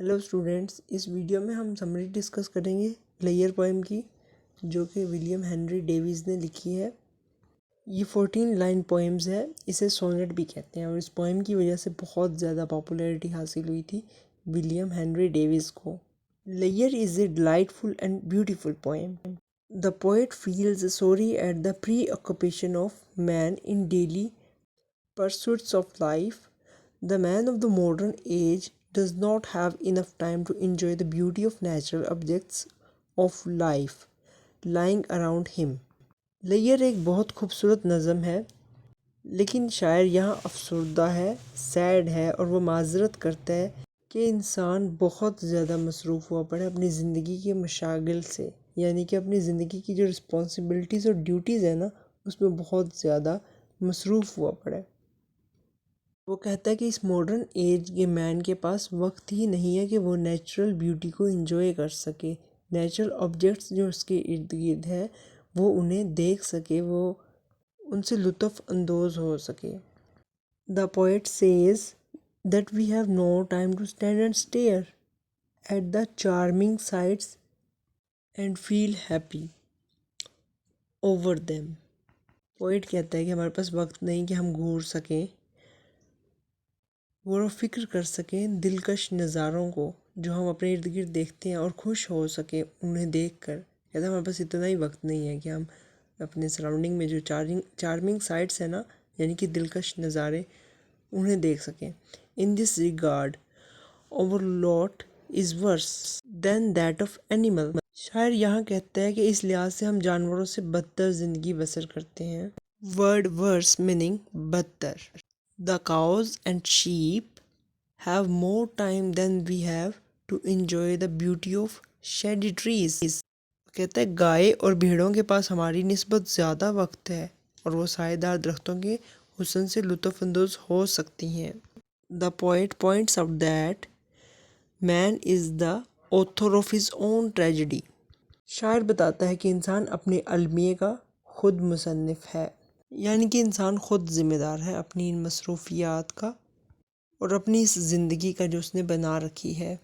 Hello students, اس video میں ہم summary discuss کریں گے لیئر پوئم کی، جو کہ ولیم ہنری ڈیویز نے لکھی ہے۔ یہ 14 لائن پوئمز ہے، اسے سونٹ بھی کہتے ہیں، اور اس پوئم کی وجہ سے بہت زیادہ پاپولیرٹی حاصل ہوئی تھی ولیم ہنری ڈیویز کو۔ لیئر is a delightful and beautiful poem. The poet feels sorry at the preoccupation of man in daily pursuits of life. The man of the modern age does not have enough time to enjoy the beauty of natural objects of life lying around him. Layer ایک بہت خوبصورت نظم ہے، لیکن شاعر یہاں افسردہ ہے، سیڈ ہے، اور وہ معذرت کرتا ہے کہ انسان بہت زیادہ مصروف ہوا پڑا ہے اپنی زندگی کے مشاغل سے، یعنی کہ اپنی زندگی کی جو رسپانسبلٹیز اور ڈیوٹیز ہیں نا، اس میں بہت زیادہ مصروف ہوا پڑا ہے۔ وہ کہتا ہے کہ اس ماڈرن ایج کے مین کے پاس وقت ہی نہیں ہے کہ وہ نیچرل بیوٹی کو انجوائے کر سکے، نیچرل آبجیکٹس جو اس کے ارد گرد ہے وہ انہیں دیکھ سکے، وہ ان سے لطف اندوز ہو سکے۔ The poet says that we have no time to stand and stare at the charming sights and feel happy over them. Poet کہتا ہے کہ ہمارے پاس وقت نہیں کہ ہم گھور سکیں، غور و فکر کر سکیں دلکش نظاروں کو جو ہم اپنے ارد گرد دیکھتے ہیں، اور خوش ہو سکیں انہیں دیکھ کر۔ کہتا ہے ہمارے پاس اتنا ہی وقت نہیں ہے کہ ہم اپنے سراؤنڈنگ میں جو چارمنگ سائٹس ہیں نا، یعنی کہ دلکش نظارے، انہیں دیکھ سکیں۔ In this regard our lot is worse than that of animal. شاعر یہاں کہتا ہے کہ اس لحاظ سے ہم جانوروں سے بدتر زندگی بسر کرتے ہیں۔ ورڈ ورس میننگ بدتر۔ The cows and sheep have more time than we have to enjoy the beauty of shady trees. کہتا ہے گائے اور بھیڑوں کے پاس ہماری نسبت زیادہ وقت ہے اور وہ سائے دار درختوں کے حسن سے لطف اندوز ہو سکتی ہیں۔ The poet points out that man is the author of his own tragedy. شاعر بتاتا ہے کہ انسان اپنے المیے کا خود مصنف ہے، یعنی کہ انسان خود ذمہ دار ہے اپنی ان مصروفیات کا اور اپنی اس زندگی کا جو اس نے بنا رکھی ہے۔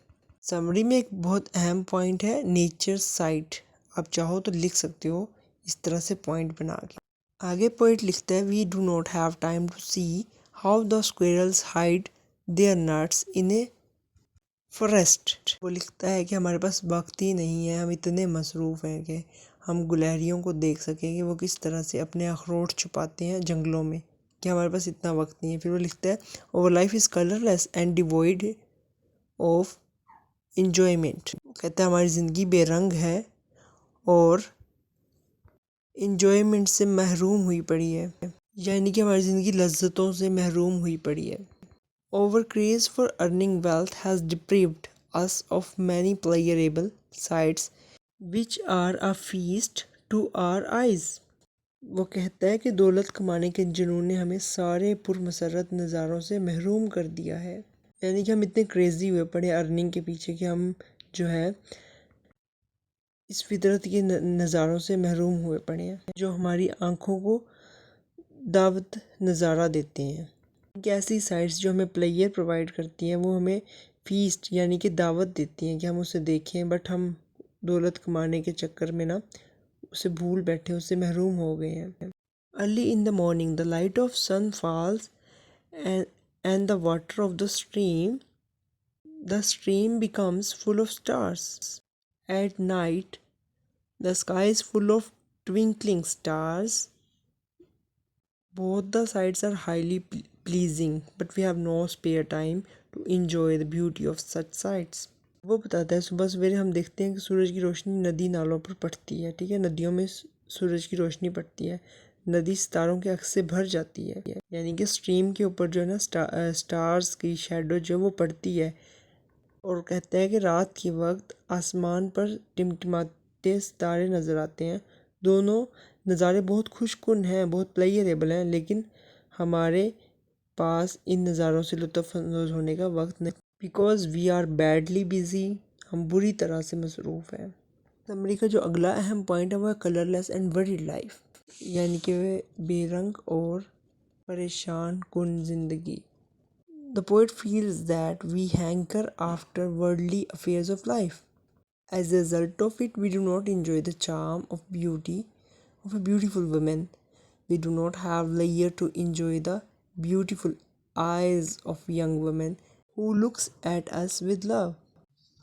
سمری میں ایک بہت اہم پوائنٹ ہے نیچر سائٹ، آپ چاہو تو لکھ سکتے ہو اس طرح سے پوائنٹ بنا کے۔ آگے پوئٹ لکھتا ہے we do not have time to see how the squirrels hide their nuts in a forest. وہ لکھتا ہے کہ ہمارے پاس وقت ہی نہیں ہے، ہم اتنے مصروف ہیں کہ ہم گلہریوں کو دیکھ سکیں کہ وہ کس طرح سے اپنے اخروٹ چھپاتے ہیں جنگلوں میں، کہ ہمارے پاس اتنا وقت نہیں ہے۔ پھر وہ لکھتا ہے over life is colour less and divide of enjoyment. کہتا ہے ہماری زندگی بے رنگ ہے اور انجوائمنٹ سے محروم ہوئی پڑی ہے، یعنی کہ ہماری زندگی لذتوں سے محروم ہوئی پڑی ہے۔ Our craze for earning wealth has deprived us of many pleasurable sights which are a feast to our eyes. وہ کہتا ہے کہ دولت کمانے کے جنون نے ہمیں سارے پرمسرت نظاروں سے محروم کر دیا ہے، یعنی کہ ہم اتنے کریزی ہوئے پڑے ارننگ کے پیچھے کہ ہم جو ہے اس فطرت کے نظاروں سے محروم ہوئے پڑے ہیں جو ہماری آنکھوں کو دعوت نظارہ دیتے ہیں۔ کہ ایسی سائٹس جو ہمیں پلیئر پرووائڈ کرتی ہیں وہ ہمیں فیسٹ یعنی کہ دعوت دیتی ہیں کہ ہم اسے دیکھیں، بٹ ہم دولت کمانے کے چکر میں نا اسے بھول بیٹھے، اس سے محروم ہو گئے ہیں۔ Early in the morning the light of sun falls and the water of the stream becomes full of stars. At night the sky is full of twinkling stars. Both the sights are highly pleasing, but we have no spare time to enjoy the beauty of such sights. وہ بتاتا ہے صبح سویرے ہم دیکھتے ہیں کہ سورج کی روشنی ندی نالوں پر پڑتی ہے، ٹھیک ہے، ندیوں میں سورج کی روشنی پڑتی ہے، ندی ستاروں کے عکس سے بھر جاتی ہے، یعنی کہ اسٹریم کے اوپر جو ہے نا سٹارز کی شیڈو جو وہ پڑتی ہے، اور کہتا ہے کہ رات کے وقت آسمان پر ٹمٹماتے ستارے نظر آتے ہیں۔ دونوں نظارے بہت خوش کن ہیں، بہت پلیئریبل ہیں، لیکن ہمارے پاس ان نظاروں سے لطف اندوز ہونے کا وقت نہیں، because we are badly busy, ہم بری طرح سے مصروف ہیں۔ سمری کا جو اگلا اہم پوائنٹ ہے وہ ہے colour less and worried life, یعنی کہ بے رنگ اور پریشان کن زندگی۔ The poet feels that we hanker after worldly affairs of life. As a result of it, we do not enjoy the charm of beauty of a beautiful woman. We do not have leisure to enjoy the beautiful eyes of young woman who looks at us with love.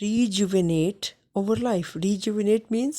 rejuvenate our life. Rejuvenate means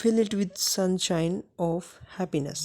fill it with sunshine of happiness.